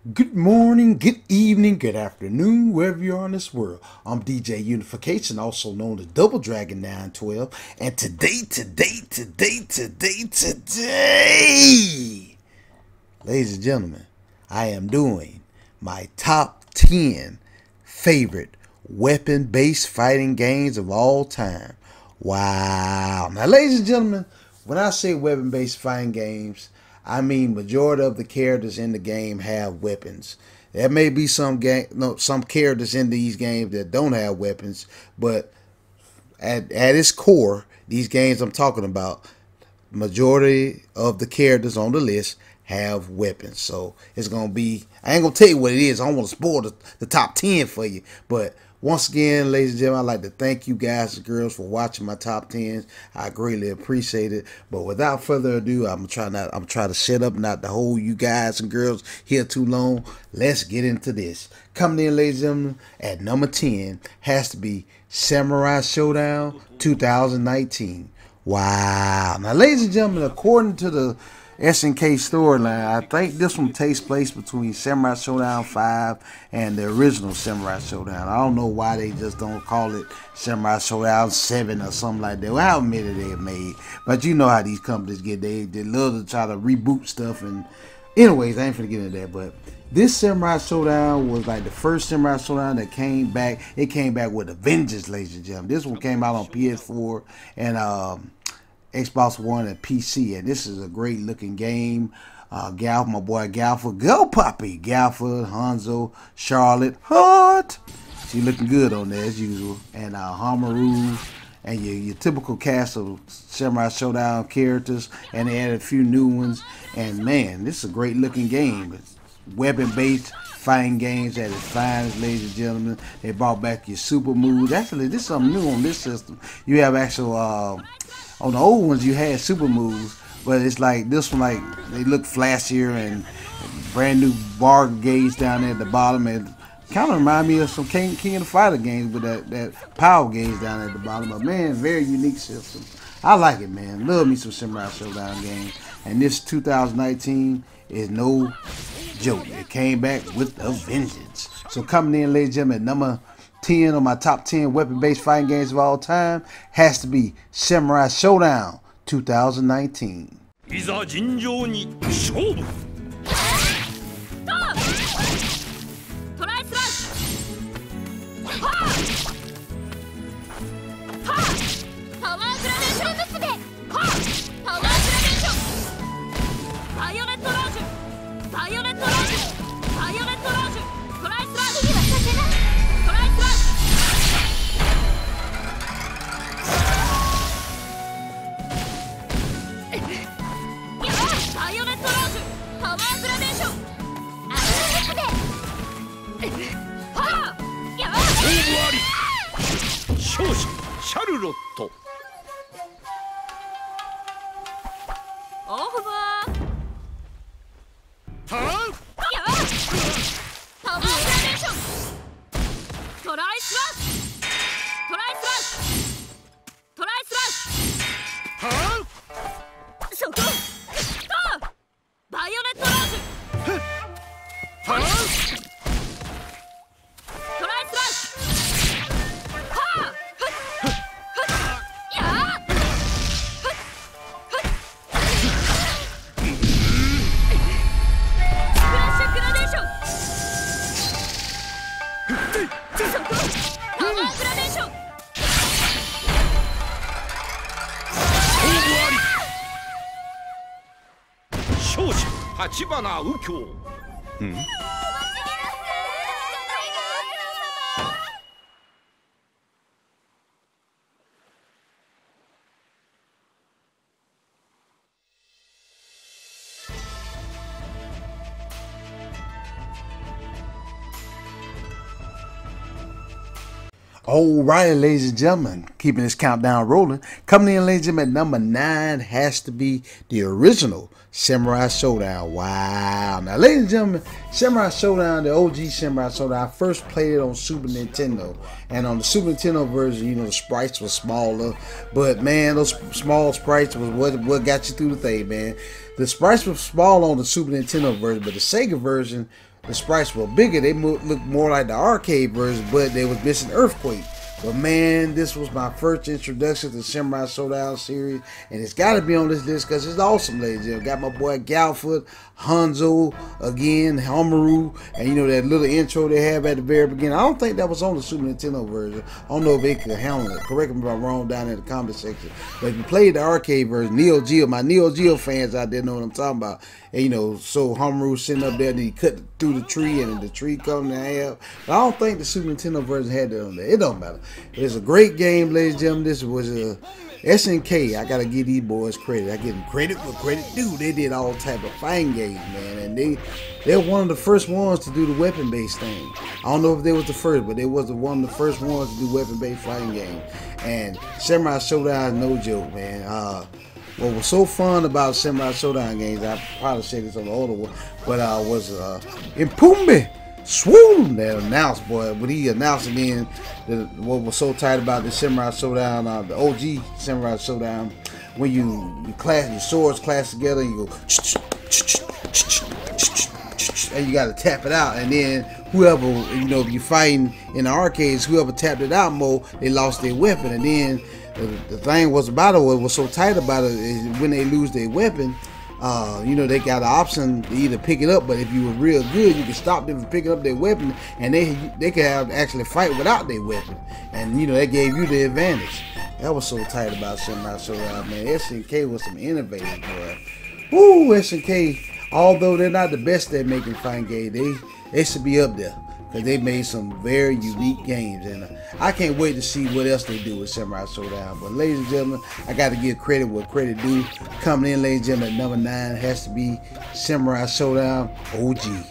Good morning, good evening, good afternoon, wherever you are in this world. I'm DJ Unification, also known as Double Dragon 912, and today, ladies and gentlemen, I am doing my top 10 favorite weapon-based fighting games of all time. Wow. Now, ladies and gentlemen, when I say weapon-based fighting games, I mean majority of the characters in the game have weapons. There may be some characters in these games that don't have weapons, but at its core, these games I'm talking about, majority of the characters on the list have weapons. So it's gonna be, I ain't gonna tell you what it is. I don't want to spoil the top 10 for you, but once again, ladies and gentlemen, I'd like to thank you guys and girls for watching my top 10s. I greatly appreciate it. But without further ado, I'm trying to shut up, not to hold you guys and girls here too long. Let's get into this. Coming in, ladies and gentlemen, at number 10 has to be Samurai Shodown 2019. Wow. Now, ladies and gentlemen, according to the SNK storyline, I think this one takes place between Samurai Shodown 5 and the original Samurai Shodown. I don't know why they just don't call it Samurai Shodown 7 or something like that. Well, how many they have made. But you know how these companies get. They love to try to reboot stuff. And anyways, I ain't finna get into that. But this Samurai Shodown was like the first Samurai Shodown that came back. It came back with a vengeance, ladies and gentlemen. This one came out on PS4 and Xbox One and PC, and this is a great looking game. Galf, my boy Galfa, go puppy, Galfa, Hanzo, Charlotte, Hot. She looking good on there as usual, and Hamaru, and your typical cast of Samurai Shodown characters, and they added a few new ones. And man, this is a great looking game. It's weapon-based fighting games at its finest, ladies and gentlemen. They brought back your super moves. Actually, this is something new on this system. You have actual on the old ones you had super moves, but it's like this one, like they look flashier and brand new bar gauge down there at the bottom, and kind of remind me of some King of the Fighter games with that power gauge down at the bottom. But man, very unique system. I like it, man. Love me some Samurai Shodown games, and this 2019 is no joke. It came back with a vengeance. So coming in, ladies and gentlemen, number 10 on my top 10 weapon-based fighting games of all time has to be Samurai Shodown 2019. いざ尋常に勝負。トライスラッシュ。はあ。はあ。パワーグラデーション結び。はあ。パワーグラデーション。バイオレットラージュ。バイオレットラージュ。バイオレットラージュ。トライスラッシュ。次はさせない。 シャルロット。オフバー。はあ。やば。パワーグラデーション。トライスラッシュ。トライスラッシュ。トライスラッシュ。はあ。そこ。はあ。バイオレットラージュ。はあ。 立花右京。Alright, ladies and gentlemen, keeping this countdown rolling. Coming in, ladies and gentlemen, at number 9 has to be the original Samurai Shodown. Wow. Now, ladies and gentlemen, Samurai Shodown, the OG Samurai Shodown, I first played it on Super Nintendo. And on the Super Nintendo version, you know, the sprites were smaller. But, man, those small sprites was what got you through the thing, man. The sprites were small on the Super Nintendo version, but the Sega version, the sprites were bigger. They looked more like the arcade version, but they was missing Earthquake. But man, this was my first introduction to the Samurai Showdown series, and it's got to be on this list because it's awesome, ladies and gentlemen. Got my boy Galfoot, Hanzo, again, Homaru, and you know that little intro they have at the very beginning. I don't think that was on the Super Nintendo version. I don't know if they could handle it. Correct me if I'm wrong down in the comment section. But if you played the arcade version, Neo Geo, my Neo Geo fans out there know what I'm talking about. And you know, so Homaru sitting up there, and he cut through the tree, and the tree come in half. But I don't think the Super Nintendo version had that on there. It don't matter. It's a great game, ladies and gentlemen. This was a SNK. I gotta give these boys credit. I give them credit where credit due. They did all type of fighting games, man, and they're one of the first ones to do the weapon-based thing. I don't know if they was the first, but they was one of the first ones to do weapon-based fighting games. And Samurai Showdown is no joke, man. What was so fun about Samurai Showdown games, I probably said this on the older one, but was Impumbe Swoon that announced, boy. When he announced again, what was so tight about the Samurai Showdown, the OG Samurai Showdown, when you clash your swords clash together, and you go, and you got to tap it out, and then whoever, you know, if you're fighting in the arcades, whoever tapped it out more, they lost their weapon. And then the thing was about it, what was so tight about it is when they lose their weapon, you know, they got an option to either pick it up, but if you were real good, you could stop them from picking up their weapon, and they could have actually fight without their weapon, and you know, that gave you the advantage. That was so tight about Samurai Showdown, man. SNK was some innovators, boy. Woo, SNK. Although they're not the best at making fighting games, they should be up there because they made some very unique games, and I can't wait to see what else they do with Samurai Showdown. But ladies and gentlemen, I got to give credit where credit due. Coming in, ladies and gentlemen, at number 9 has to be Samurai Showdown OG.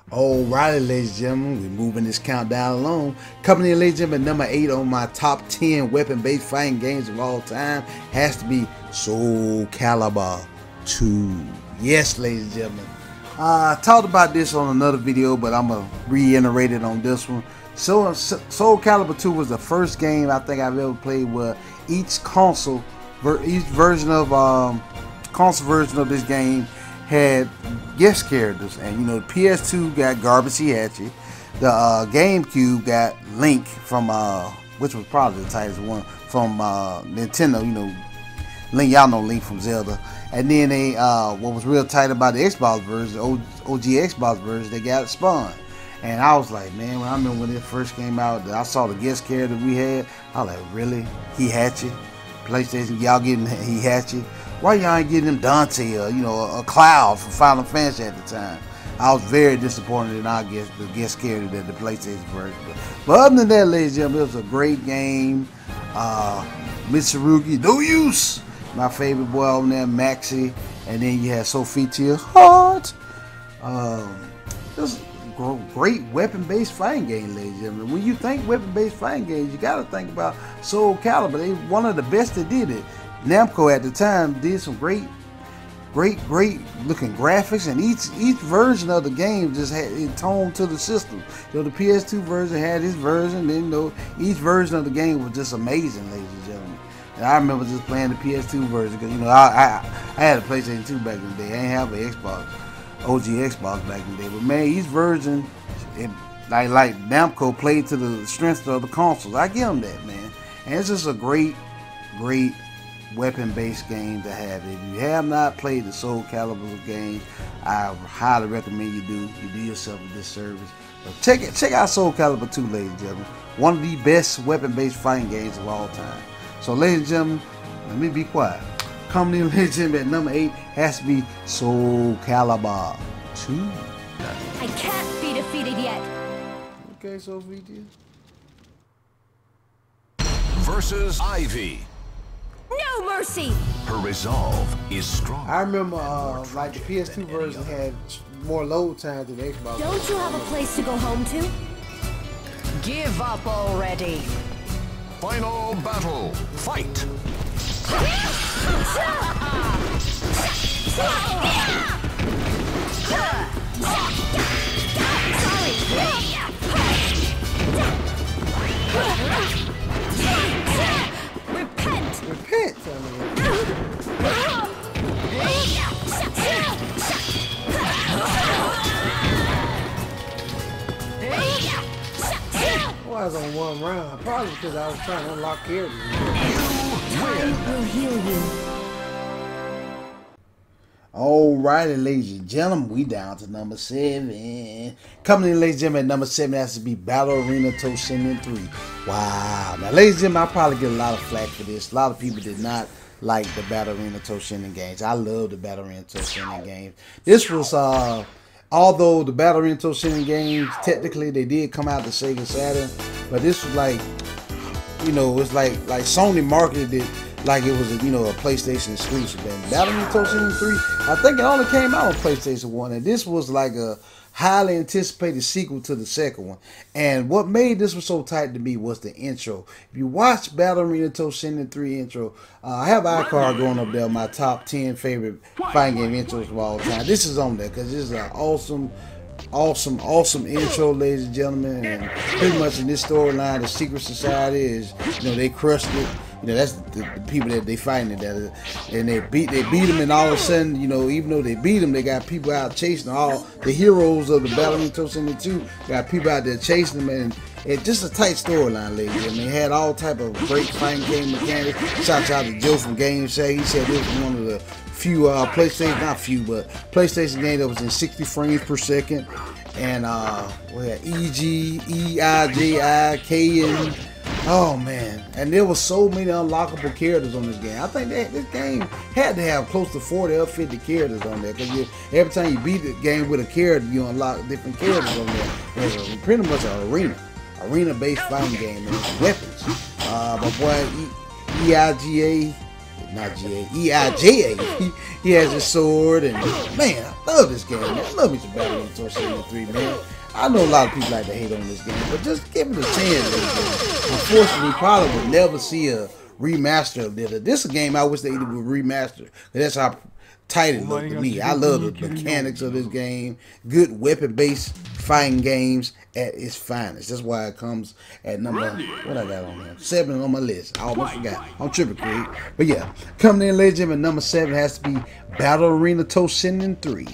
Alrighty, ladies and gentlemen, we're moving this countdown along. Coming in, ladies and gentlemen, number 8 on my top 10 weapon-based fighting games of all time has to be Soul Calibur 2. Yes, ladies and gentlemen. I talked about this on another video, but I'm going to reiterate it on this one. Soul Calibur 2 was the first game I think I've ever played where each console, each version of console version of this game had guest characters, and you know, the PS2 got Garbage Heihachi, the GameCube got Link from which was probably the tightest one from Nintendo. You know, Link, y'all know Link from Zelda. And then they what was real tight about the Xbox version, OG Xbox version, they got Spawn. And I was like, man, when I remember when it first came out, I saw the guest character we had, I was like, really? Heihachi? PlayStation, y'all getting Heihachi? Why y'all ain't getting them Dante or, you know, a Cloud from Final Fantasy at the time? I was very disappointed in our guest character that the PlayStation version. But other than that, ladies and gentlemen, it was a great game. Mitsurugi, no use. My favorite boy on there, Maxi. And then you had Sophia Heart. Just great weapon-based fighting game, ladies and gentlemen. When you think weapon-based fighting games, you got to think about Soul Calibur. They one of the best that did it. Namco at the time did some great looking graphics, and each version of the game just had it toned to the system. You know, the PS2 version had its version, then you know, each version of the game was just amazing, ladies and gentlemen. And I remember just playing the PS2 version because, you know, I had a PlayStation 2 back in the day. I didn't have an Xbox, OG Xbox back in the day. But man, each version, like Namco played to the strength of the consoles. I give them that, man. And it's just a great weapon-based game to have. If you have not played the Soul Calibur games, I highly recommend you do. You do yourself a disservice. But check out Soul Calibur 2, ladies and gentlemen. One of the best weapon-based fighting games of all time. So, ladies and gentlemen, let me be quiet. Coming in, ladies and gentlemen, at number 8 has to be Soul Calibur 2. I can't be defeated yet. Okay, so VD. Versus Ivy. No mercy. Her resolve is strong. I remember like the PS2 version had more load time than the Xbox. Don't you have a place to go home to? Give up already. Final battle. Fight. Repent. Repent, I mean. Well, I was on one round, probably because I was trying to unlock characters. Time will heal you. Alrighty, ladies and gentlemen, we down to number 7. Coming in, ladies and gentlemen, at number 7 has to be Battle Arena Toshinden 3. Wow. Now, ladies and gentlemen, I probably get a lot of flack for this. A lot of people did not like the Battle Arena Toshinden games. I love the Battle Arena Toshinden games. This was, although the Battle Arena Toshinden games, technically, they did come out to Sega Saturn, but this was like, you know, it was like Sony marketed it like it was a, you know, a PlayStation exclusive. And Battle Arena Toshinden 3, I think it only came out on PlayStation 1, and this was like a highly anticipated sequel to the second one. And what made this one so tight to me was the intro. If you watch Battle Arena Toshinden 3 intro, I have iCard going up there, my top 10 favorite fighting game intros of all time. This is on there because this is an awesome intro, ladies and gentlemen. And pretty much in this storyline, the Secret Society is, you know, they crushed it. You know, that's the people that they fighting it, and they beat them, and all of a sudden, you know, even though they beat them, they got people out chasing them. All the heroes of the Battle Arena Toshinden 2 got people out there chasing them, and it's just a tight storyline, ladies. I mean, it had all type of great fighting game mechanics. Shout out to Joe from Game Say. He said this was one of the few PlayStation games that was in 60 frames per second, and we had EG, EIJI, KN. Oh man, and there was so many unlockable characters on this game. I think that this game had to have close to 40 or 50 characters on there, because every time you beat the game with a character, you unlock different characters on there. It's pretty much an arena-based fighting game, and it's weapons. My boy EIJA, he has his sword, and man, I love this game. Man. I love me some Battle Arena Toshinden 3, man. I know a lot of people like to hate on this game, but just give it a chance. Unfortunately, probably will never see a remaster of this. This is a game I wish they would remaster, because that's how tight it looked to me. I love the mechanics of this game. Good weapon-based fighting games at its finest. That's why it comes at number, what I got on here? 7 on my list. I almost forgot. I'm tripping, Craig. But yeah, coming in, ladies and gentlemen, number 7 has to be Battle Arena Toshinden 3.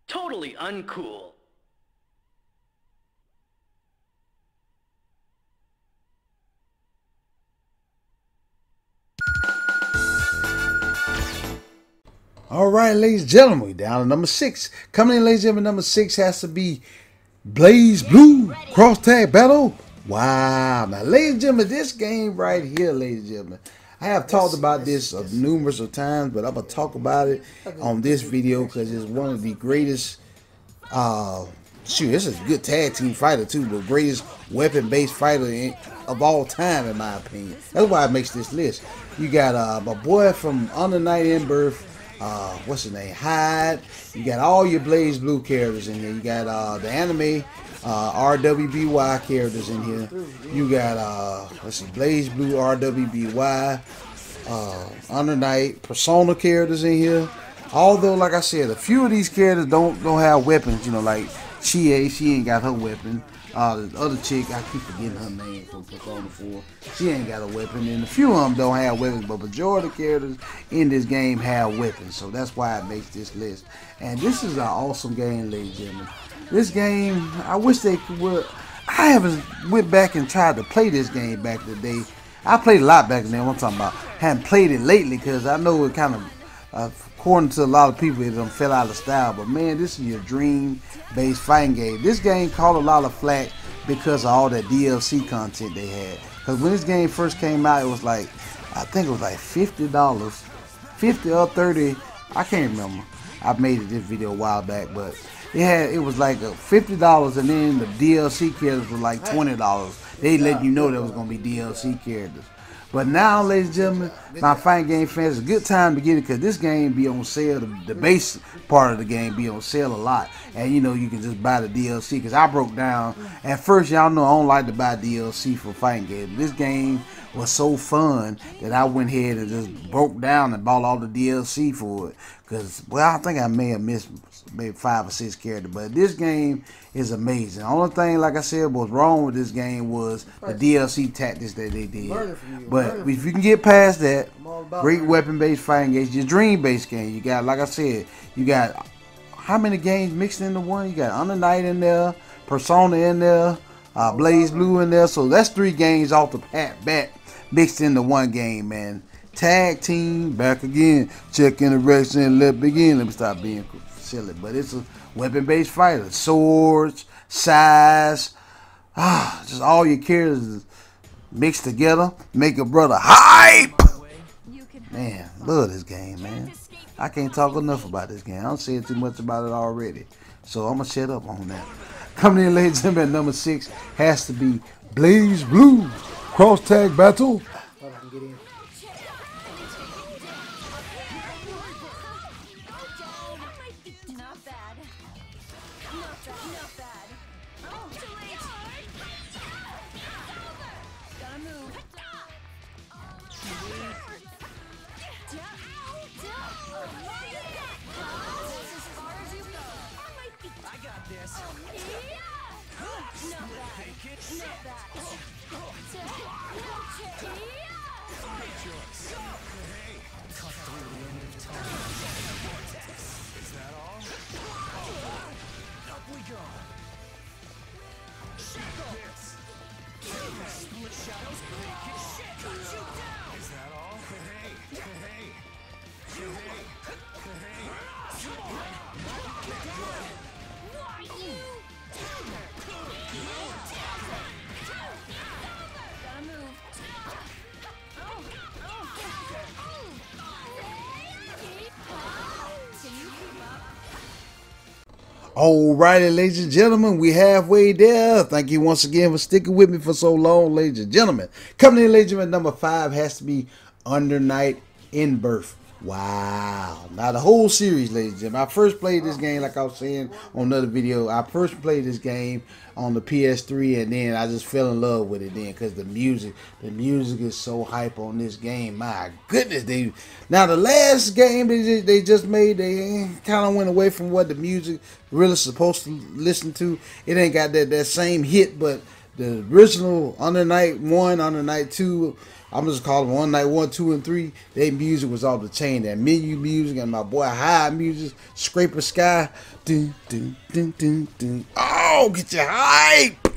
Totally uncool. All right, ladies and gentlemen, we down to number 6. Coming in, ladies and gentlemen, number 6 has to be BlazBlue Cross Tag Battle. Wow. Now, ladies and gentlemen, this game right here, ladies and gentlemen, I have talked about this numerous of times, but I'm going to talk about it on this video because it's one of the greatest, this is a good tag team fighter too, but greatest weapon-based fighter of all time, in my opinion. That's why it makes this list. You got my boy from Under Night in Birth, what's his name, Hyde. You got all your BlazBlue characters in here. You got the anime RWBY characters in here. You got let's see, BlazBlue RWBY. Under Night, Persona characters in here. Although, like I said, a few of these characters don't have weapons. You know, like she ain't got her weapon. The other chick, I keep forgetting her name from Persona 4. She ain't got a weapon, and a few of them don't have weapons. But majority of the characters in this game have weapons, so that's why it makes this list. And this is an awesome game, ladies and gentlemen. This game, I wish they would. I haven't went back and tried to play this game back in the day. I played a lot back in the day. What I'm talking about. Haven't played it lately because I know it kind of, according to a lot of people, it done fell out of style. But man, this is your dream-based fighting game. This game caught a lot of flack because of all that DLC content they had. Because when this game first came out, it was like, I think it was like $50, 50 or 30. I can't remember. I made this video a while back, but it was like $50, and then the DLC characters were like $20. They let you know there was gonna be DLC characters. But now, ladies and gentlemen, my fighting game fans, it's a good time to get it because this game be on sale. The base part of the game be on sale a lot, and you know you can just buy the DLC. Because I broke down at first, y'all know I don't like to buy DLC for fighting games. This game was so fun that I went ahead and just broke down and bought all the DLC for it. Because, well, I think I may have missed maybe 5 or 6 characters, but this game is amazing. The only thing, like I said, was wrong with this game was the DLC tactics that they did. But if you can get past that, great weapon-based fighting games, your dream-based game. You got, like I said, you got how many games mixed into one? You got Under Night in there, Persona in there, BlazBlue in there. So that's 3 games off the bat mixed into one game, man. Tag team, back again. Check interaction, let begin. Let me stop being silly. But it's a weapon-based fighter. Swords, size, just all your characters mixed together. Make a brother hype. Man, love this game, man. I can't talk enough about this game. I don't say too much about it already. So I'm going to shut up on that. Coming in, ladies and gentlemen, at number 6 has to be BlazBlue. Cross tag battle. Alrighty, ladies and gentlemen, we halfway there. Thank you once again for sticking with me for so long, ladies and gentlemen. Coming in, ladies and gentlemen, number 5 has to be Under Night In-Birth. Wow. Now, the whole series, ladies and gentlemen. I first played this game, like I was saying on another video. I first played this game on the PS3, and then I just fell in love with it then because the music is so hype on this game. My goodness. Now, the last game they just made, they kind of went away from what the music really supposed to listen to. It ain't got that same hit, but the original Under Night 1, Under Night 2, I'm just calling them Under Night 1, 2, and 3. Their music was off the chain. That menu music and my boy High music, Scraper Sky. Dun, dun, dun, dun, dun. Oh, get your hype!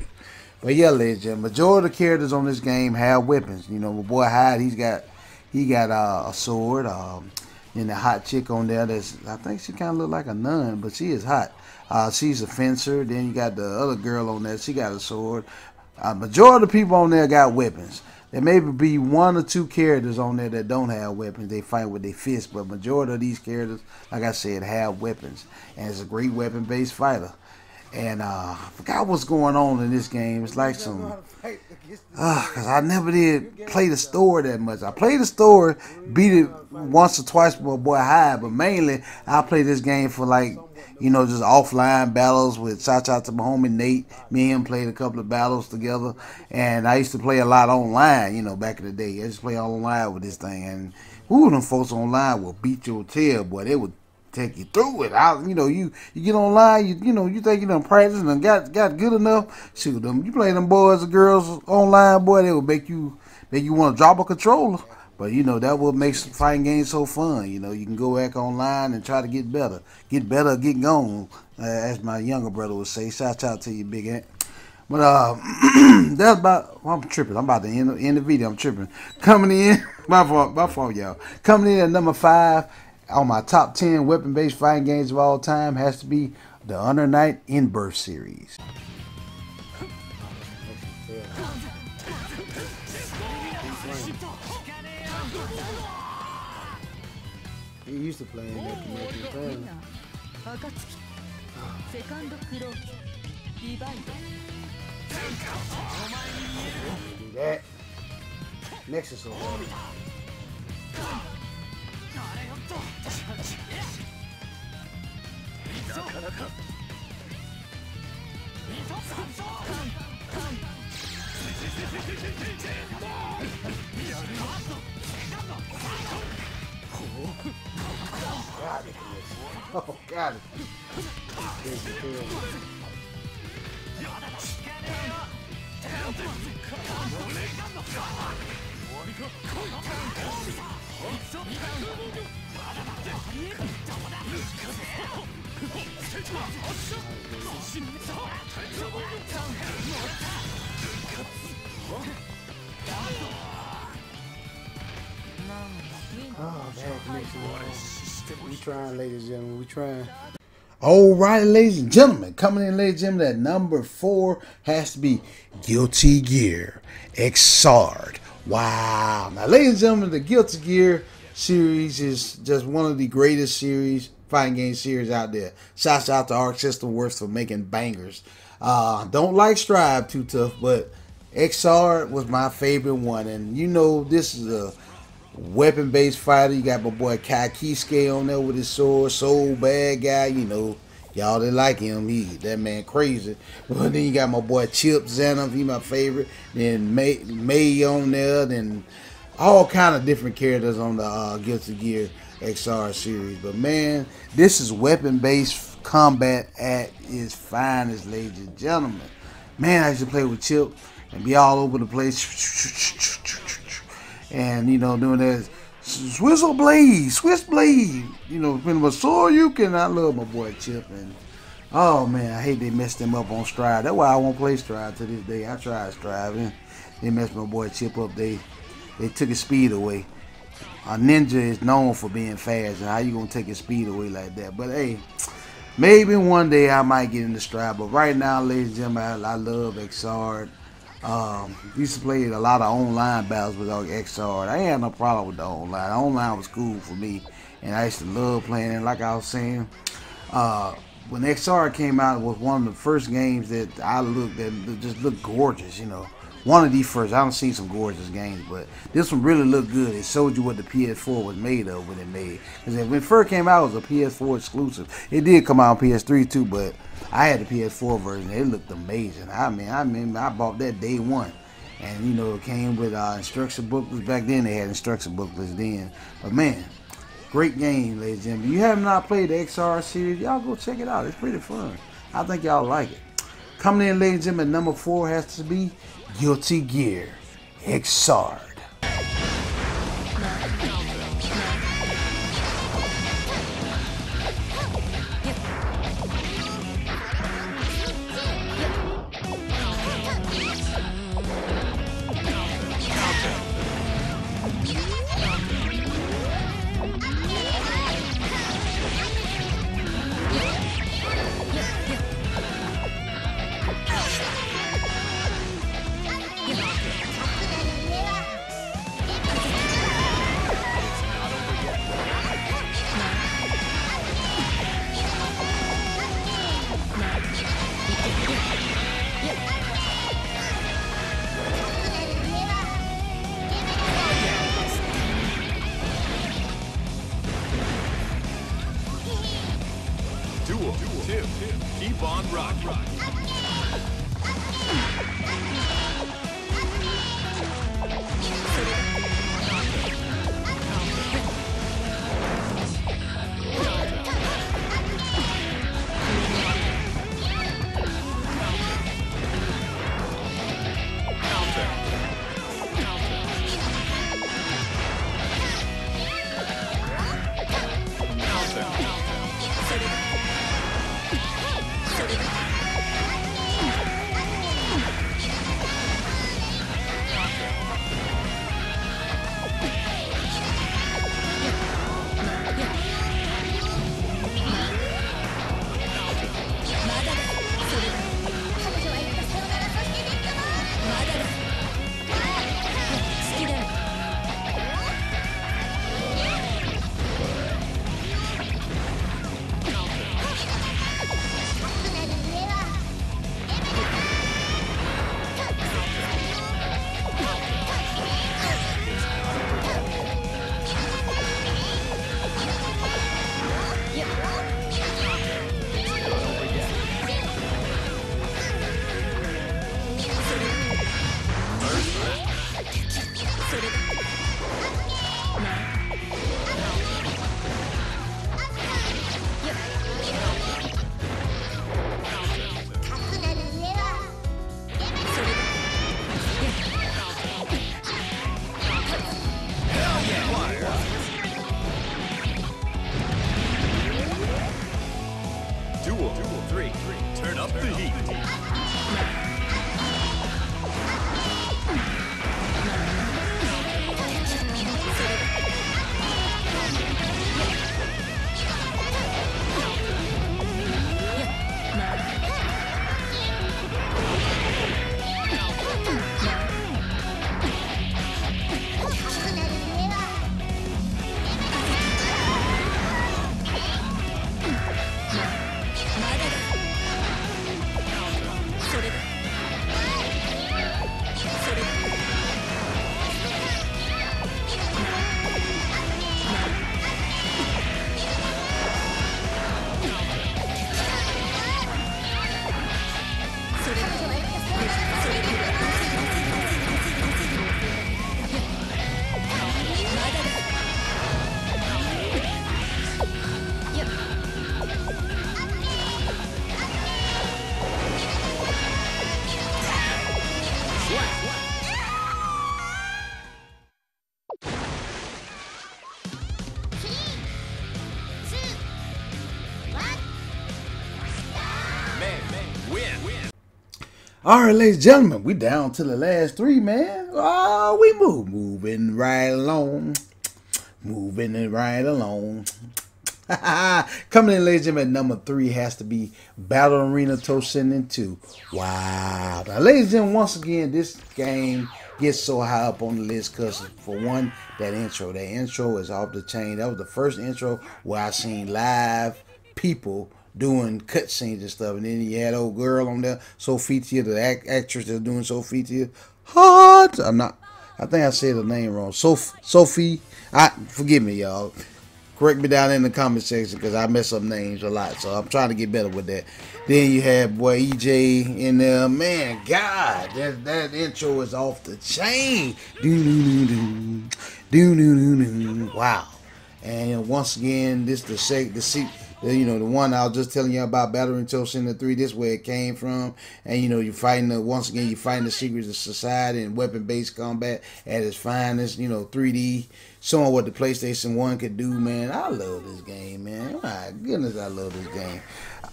But yeah, ladies and gentlemen, majority of the characters on this game have weapons. You know, my boy Hyde, he got a sword. And the hot chick on there, I think she kind of look like a nun, but she is hot. She's a fencer. Then you got the other girl on there. She got a sword. Majority of the people on there got weapons. There may be 1 or 2 characters on there that don't have weapons. They fight with their fists, but majority of these characters, like I said, have weapons. And it's a great weapon-based fighter. And I forgot what's going on in this game. It's like some... Because I never did play the story that much. I played the story, beat it once or twice with my boy Hyde, but mainly I play this game for, like, You know, just offline battles with shout out to my homie Nate. Me and him played a couple of battles together. And I used to play a lot online, you know, back in the day. I just play online with this thing. And them folks online will beat your tail, boy. They would take you through it. You get online, you think you done practice and got good enough. Shoot them. You play them boys and girls online, boy, they will make you want to drop a controller. But that what makes fighting games so fun. You can go back online and try to get better, get gone. As my younger brother would say. Shout out to you, big ant. But that's about. Well, I'm tripping. I'm about to end the video. I'm tripping. Coming in, my fault, y'all. Coming in at number 5 on my top 10 weapon-based fighting games of all time has to be the Under Night In-Birth series. He used to play in that Connecting Family. Do that. Nexus will hold it. Got it. Oh, got it. Oh, man, we trying, ladies and gentlemen. We trying. All right, ladies and gentlemen, coming in, ladies and gentlemen, at number 4 has to be Guilty Gear Xrd. Wow. Now, ladies and gentlemen, the Guilty Gear series is just one of the greatest fighting game series out there. Shouts out to Arc System Works for making bangers. Don't like Strive too tough, but Xrd was my favorite one. And this is a weapon-based fighter. You got my boy Kai Kisuke on there with his sword. Soul bad guy, y'all didn't like him. That man crazy. But then you got my boy Chip Zanov. He my favorite. Then May on there. Then all kind of different characters on the Guilty Gear Xrd series. But man, this is weapon-based combat at its finest, ladies and gentlemen. Man, I used to play with Chip and be all over the place. And doing that Swiss blade, depending on sword you can. I love my boy Chip, and oh man, I hate they messed him up on Strive. That's why I won't play Strive to this day. I tried Strive and they messed my boy Chip up. They took his speed away. A ninja is known for being fast, and how you gonna take his speed away like that? But hey, maybe one day I might get into Strive. But right now, ladies and gentlemen, I love Xrd. Used to play a lot of online battles with Xrd. I ain't had no problem with the online. The online was cool for me, and I used to love playing it. Like I was saying, when Xrd came out, it was one of the first games that I looked at that just looked gorgeous. One of these first. I don't seen some gorgeous games, but this one really looked good. It showed you what the PS4 was made of when it made. Because when it first came out, it was a PS4 exclusive. It did come out on PS3 too, but I had the PS4 version. It looked amazing. I mean, I bought that day one. And, it came with instruction booklets. Back then, they had instruction booklets then. But, man, great game, ladies and gentlemen. If you have not played the Xrd series, y'all go check it out. It's pretty fun. I think y'all like it. Coming in, ladies and gentlemen, number 4 has to be Guilty Gear Xrd. Duel 2. Keep on rocking. Duel 3. Turn up the heat. All right, ladies and gentlemen, we down to the last three, man. Oh, we moving right along. Moving it right along. Coming in, ladies and gentlemen, number 3 has to be Battle Arena Toshinden 2. Wow. Now, ladies and gentlemen, once again, this game gets so high up on the list because, for one, that intro is off the chain. That was the first intro where I seen live people doing cutscenes and stuff, and then you had old girl on there, Sophia, the actress that's doing Sophia. Hot. I think I said her name wrong. Sophie. Forgive me, y'all. Correct me down in the comment section because I mess up names a lot, so I'm trying to get better with that. Then you had boy EJ in there. Man, God, that intro is off the chain. Wow. And once again, this the one I was just telling you about, Battle Arena Toshinden 3. This is where it came from, and you're fighting the secrets of society and weapon-based combat at its finest. 3D, showing what the PlayStation 1 could do. Man, I love this game, man. My goodness, I love this game.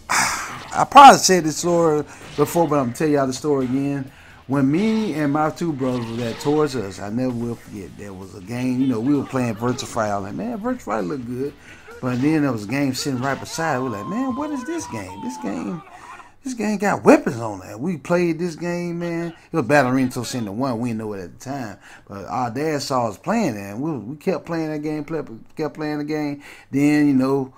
I probably said this story before, but I'm gonna tell y'all the story again. When me and my two brothers were at Toys R Us, I never will forget. There was a game. We were playing Virtua Fighter. I was like, man, Virtua Fighter look good. But then there was a game sitting right beside it. We're like, man, what is this game? This game got weapons on it. We played this game, man. It was Battle Arena Toshinden 1. We didn't know it at the time. But our dad saw us playing it, and we kept playing that game, kept playing the game. Then,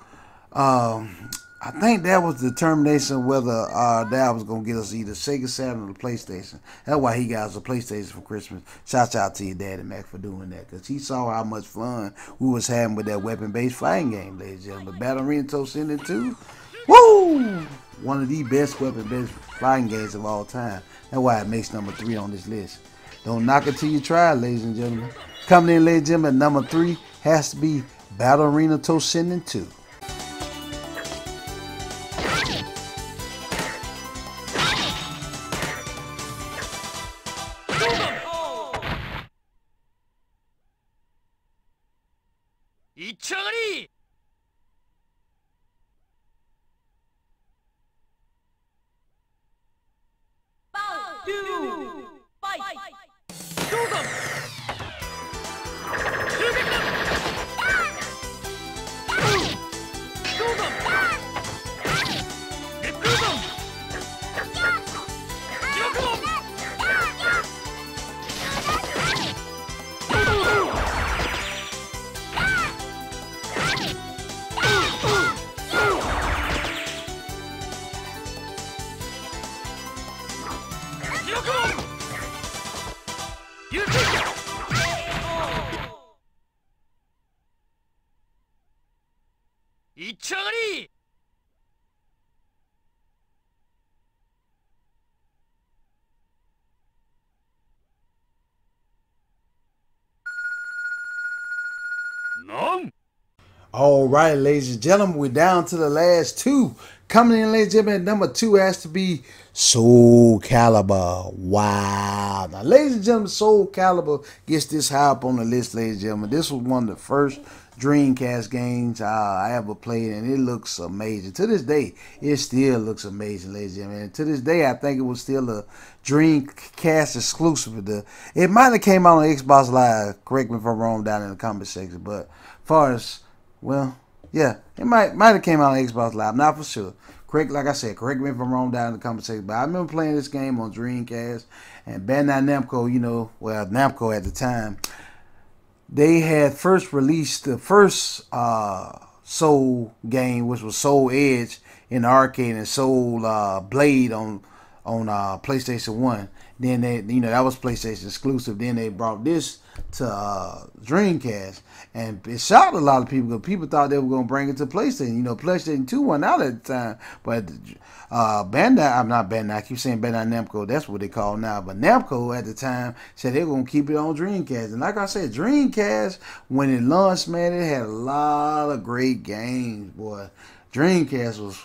I think that was the determination whether our dad was going to get us either Sega Saturn or the PlayStation. That's why he got us a PlayStation for Christmas. Shout out to your daddy, Mac, for doing that. Because he saw how much fun we was having with that weapon-based fighting game, ladies and gentlemen. Battle Arena Toshinden 2. Woo! One of the best weapon-based fighting games of all time. That's why it makes number 3 on this list. Don't knock it till you try, ladies and gentlemen. Coming in, ladies and gentlemen, number 3 has to be Battle Arena Toshinden 2. All right, ladies and gentlemen, we're down to the last 2. Coming in, ladies and gentlemen, number 2 has to be Soul Calibur. Wow. Now, ladies and gentlemen, Soul Calibur gets this high up on the list, ladies and gentlemen. This was one of the first Dreamcast games I ever played, and it looks amazing. To this day, it still looks amazing, ladies and gentlemen. And to this day, I think it was still a Dreamcast exclusive. It might have came out on Xbox Live. Correct me if I'm wrong down in the comment section. But as far as, well, yeah, it might have came out on Xbox Live. Not for sure. Like I said, correct me if I'm wrong down in the comment section. But I remember playing this game on Dreamcast, and Bandai Namco, Namco at the time, they had first released the first Soul game, which was Soul Edge in the arcade, and Soul Blade on PlayStation 1. Then they, that was PlayStation exclusive. Then they brought this to Dreamcast, and it shocked a lot of people because people thought they were going to bring it to PlayStation. PlayStation 2 wasn't out at the time, but I keep saying Bandai Namco, that's what they call now, but Namco at the time said they were going to keep it on Dreamcast. And like I said, Dreamcast, when it launched, man, it had a lot of great games, boy. Dreamcast was,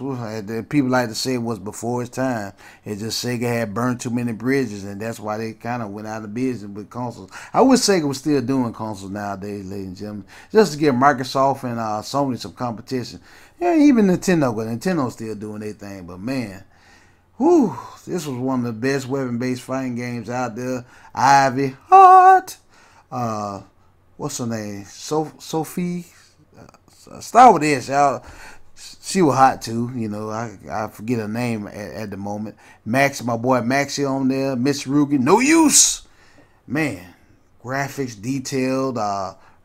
people like to say it was before its time. It's just Sega had burned too many bridges, and that's why they kind of went out of business with consoles. I wish Sega was still doing consoles nowadays, ladies and gentlemen, just to give Microsoft and Sony some competition. Yeah, even Nintendo, but Nintendo's still doing their thing. But man, whew, this was one of the best weapon-based fighting games out there. Ivy Heart, what's her name? Sophie. Start with this, y'all. She was hot too, I forget her name at the moment. Max, my boy Maxie on there. Miss Rugi, no use. Man, graphics detailed,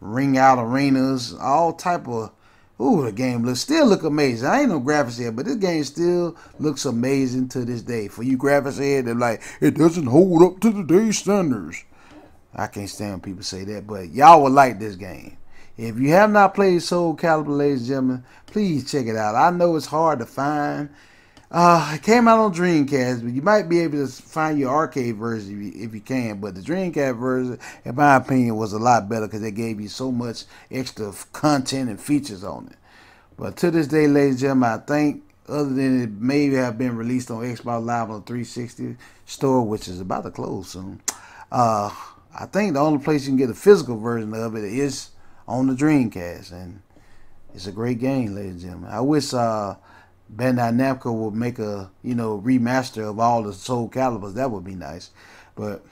ring out arenas, all type of. The game still look amazing. I ain't no graphics head, but this game still looks amazing to this day. For you graphics head, they're like, it doesn't hold up to today's standards. I can't stand when people say that, but y'all will like this game. If you have not played Soul Calibur, ladies and gentlemen, please check it out. I know it's hard to find. It came out on Dreamcast, but you might be able to find your arcade version if you can. But the Dreamcast version, in my opinion, was a lot better because they gave you so much extra content and features on it. But to this day, ladies and gentlemen, I think, other than it may have been released on Xbox Live on the 360 store, which is about to close soon, I think the only place you can get a physical version of it is on the Dreamcast, and it's a great game, ladies and gentlemen. I wish Bandai Namco would make a remaster of all the Soul Caliburs. That would be nice, but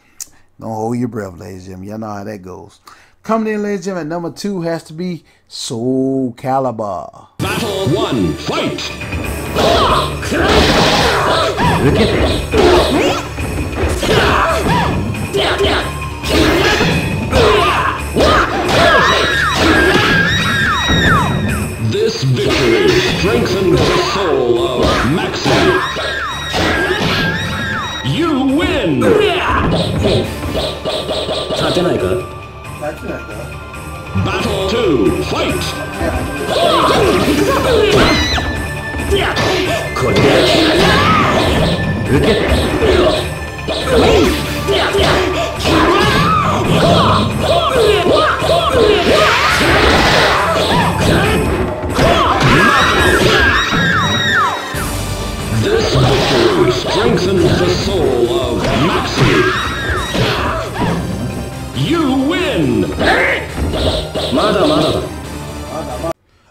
don't hold your breath, ladies and gentlemen. Y'all know how that goes. Coming in, ladies and gentlemen, number 2 has to be Soul Calibur. Battle 1, fight! This victory strengthens the soul of Maxi. You win! Battle 2, fight! This victory strengthens the soul of Maxi. You win!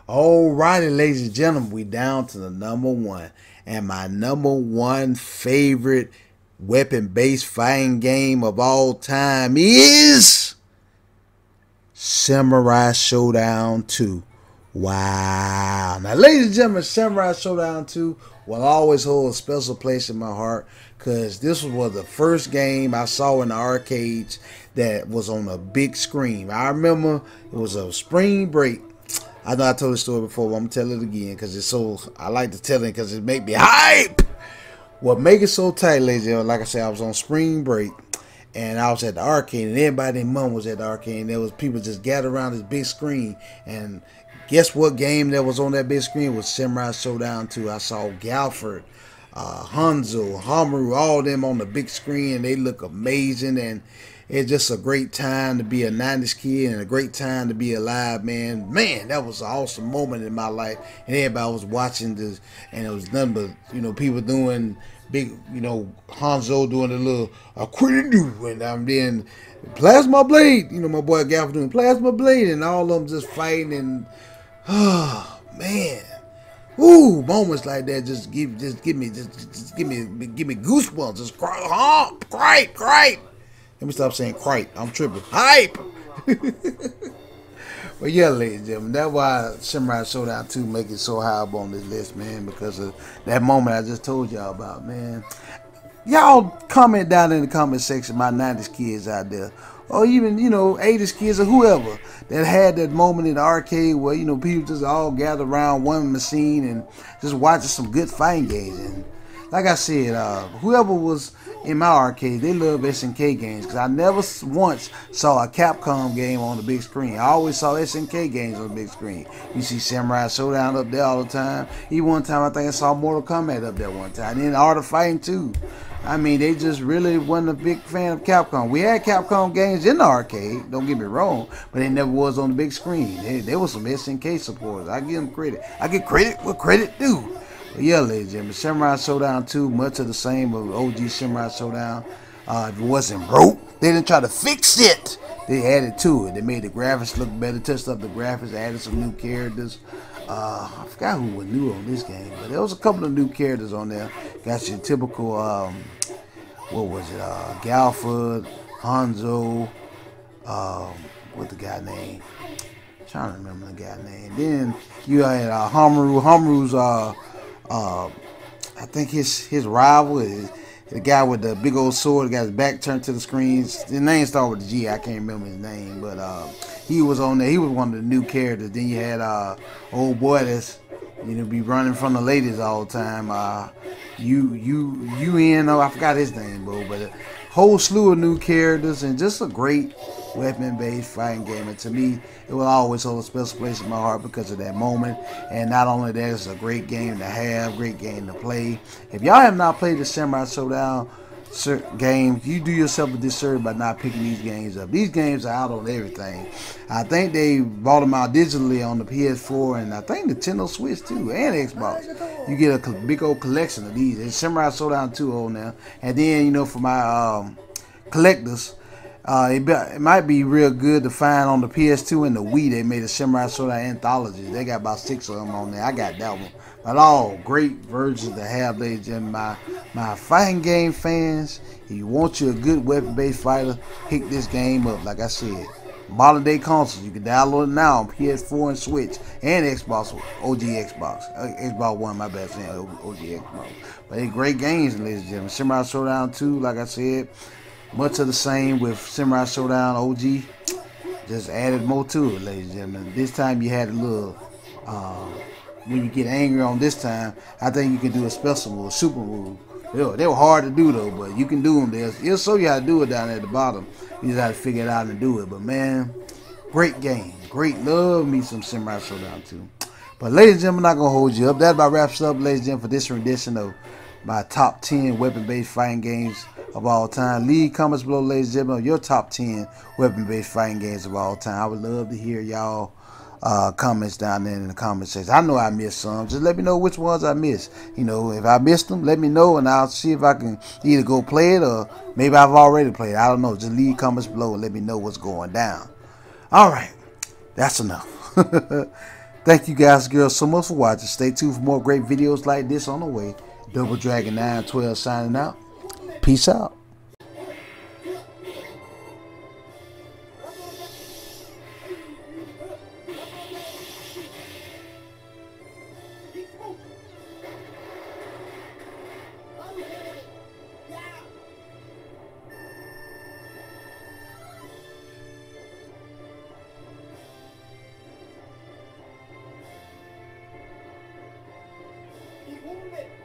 Alrighty, ladies and gentlemen, we down to the number one. And my number one favorite weapon-based fighting game of all time is Samurai Showdown 2. Wow. Now, ladies and gentlemen, Samurai Showdown 2 will always hold a special place in my heart because this was the first game I saw in the arcades that was on a big screen. I remember it was a spring break. I know I told the story before, but I'm going to tell it again because it's so, I like to tell it because it make me hype. What make it so tight, ladies and gentlemen, like I said, I was on spring break. And I was at the arcade, and everybody and mom was at the arcade, and there was people just gathered around this big screen. And guess what game that was on that big screen? It was Samurai Showdown 2. I saw Galford, Hanzo, Hamaru, all of them on the big screen, and they look amazing. And it's just a great time to be a 90s kid and a great time to be alive, man. Man, that was an awesome moment in my life. And everybody was watching this, and it was nothing but, you know, people doing big, you know, Hanzo doing a little do, and I'm then Plasma Blade, you know, my boy Galford doing Plasma Blade, and all of them just fighting, and oh man, ooh, moments like that just give me goosebumps, just cry. Let me stop saying cripe. I'm tripping. Hype. But yeah, ladies and gentlemen, that's why Samurai Showdown 2 make it so high up on this list, man, because of that moment I just told y'all about, man. Y'all comment down in the comment section, my 90s kids out there, or even, you know, 80s kids or whoever that had that moment in the arcade where, you know, people just all gather around one machine and just watching some good fighting games. And like I said, whoever was in my arcade, they love SNK games because I never once saw a Capcom game on the big screen. I always saw SNK games on the big screen. You see Samurai Showdown up there all the time. Even one time I think I saw Mortal Kombat up there one time. And then Art of Fighting too. I mean, they just really wasn't a big fan of Capcom. We had Capcom games in the arcade, don't get me wrong, but they never was on the big screen. There was some SNK supporters. I give them credit. I get credit what credit due. But yeah, ladies and gentlemen, Samurai Showdown 2, much of the same of OG Samurai Showdown. If it wasn't broke, they didn't try to fix it. They added to it. They made the graphics look better, touched up the graphics, added some new characters. I forgot who was new on this game, but there was a couple of new characters on there. Got your typical, what was it, Galford, Hanzo, what the guy name? I'm trying to remember the guy name. Then you had Hamaru. Hamuru's, I think his rival is the guy with the big old sword, got his back turned to the screens. His name started with a G. I can't remember his name, but he was on there. He was one of the new characters. Then you had old boy that's, you know, be running from the ladies all the time. I forgot his name, bro, but a whole slew of new characters and just a great weapon-based fighting game. And to me, it will always hold a special place in my heart because of that moment. And not only that, it's a great game to have, great game to play. If y'all have not played the Samurai Showdown games, you do yourself a disservice by not picking these games up. These games are out on everything. I think they brought them out digitally on the PS4 and I think Nintendo Switch too, and Xbox. You get a big old collection of these. There's Samurai Showdown 2 on there. And then, you know, for my collectors, it might be real good to find on the PS2 and the Wii. They made a Samurai Showdown anthology. They got about 6 of them on there. I got that one. But all great versions to have, ladies and my fighting game fans. If you want you a good weapon-based fighter, pick this game up. Like I said, modern day consoles. You can download it now on PS4 and Switch and Xbox, OG Xbox. Xbox One, my bad, saying OG Xbox. But they're great games, ladies and gentlemen. Samurai Showdown 2, like I said, much of the same with Samurai Showdown OG. Just added more to it, ladies and gentlemen. This time you had a little, when you get angry on this time, I think you can do a special move, a super move. They were hard to do though, but you can do them. It'll show you how to do it down at the bottom. You just have to figure it out and do it. But man, great game. Great. Love me some Samurai Showdown 2. But ladies and gentlemen, I'm not going to hold you up. That about wraps up, ladies and gentlemen, for this rendition of my top 10 weapon-based fighting games of all time. Leave comments below, ladies and gentlemen, your top 10 weapon-based fighting games of all time. I would love to hear y'all comments down there in the comment section. I know I missed some. Just let me know which ones I missed. You know, if I missed them, let me know, and I'll see if I can either go play it or maybe I've already played it. I don't know. Just leave comments below and let me know what's going down. All right, that's enough. Thank you guys and girls so much for watching. Stay tuned for more great videos like this on the way. Double Dragon 912 signing out. Peace out. Keep moving it.